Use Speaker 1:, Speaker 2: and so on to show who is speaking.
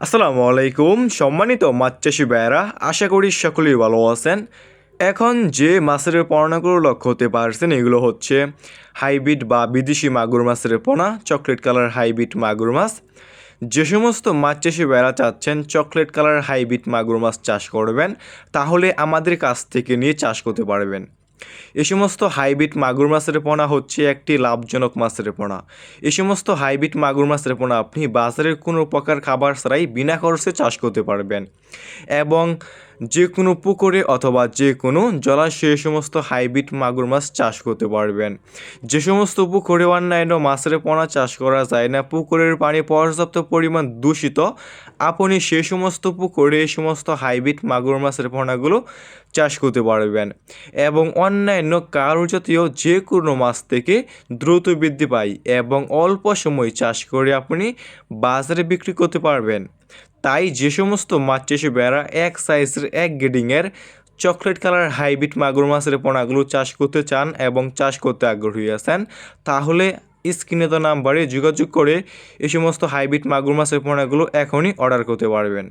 Speaker 1: আসসালামু আলাইকুম সম্মানিত মাছ চাষি ভাইয়েরা, আশা করি সকলেই ভালো আছেন। এখন যে মাছের পোনাগুলো লক্ষ্য হতে পারছেন এগুলো হচ্ছে হাইব্রিড বা বিদেশি মাগুর মাছের পোনা, চকলেট কালার হাইব্রিড মাগুর মাছ। যে সমস্ত মাছ চাষি ভাইয়েরা চাচ্ছেন চকলেট কালার হাইব্রিড মাগুর মাছ চাষ করবেন, তাহলে আমাদের কাছ থেকে নিয়ে চাষ করতে পারবেন। এ সমস্ত হাইব্রিড মাগুর মাছের পোনা হচ্ছে একটি লাভজনক মাছের পোনা। এই সমস্ত হাইব্রিড মাগুর মাছের পোনা আপনি বাজারের কোনো প্রকার খাবার ছাড়াই বিনা খরচে চাষ করতে পারবেন এবং যে কোনো পুকুরে অথবা যে কোনো জলাশয়ে সমস্ত হাইব্রিড মাগুর মাছ চাষ করতে পারবেন। যে সমস্ত পুকুরে অন্যান্য মাছের পোনা চাষ করা যায় না, পুকুরের পানি পর্যাপ্ত পরিমাণ দূষিত, আপনি সে সমস্ত পুকুরে এই সমস্ত হাইব্রিড মাগুর মাছের পোনাগুলো চাষ করতে পারবেন এবং অন্যান্য কারুজাতীয় যে কোনো মাছ থেকে দ্রুত বৃদ্ধি পায় এবং অল্প সময় চাষ করে আপনি বাজারে বিক্রি করতে পারবেন। তাই যে সমস্ত মাছ চাষি ভাইয়েরা এক সাইজের এক গ্রেডিংয়ের চকলেট কালার হাইব্রিড মাগুর মাছের পোনাগুলো চাষ করতে চান এবং চাষ করতে আগ্রহী আছেন, তাহলে স্ক্রিনে তো নাম্বারে যোগাযোগ করে এই সমস্ত হাইব্রিড মাগুর মাছের পোনাগুলো এখনই অর্ডার করতে পারবেন।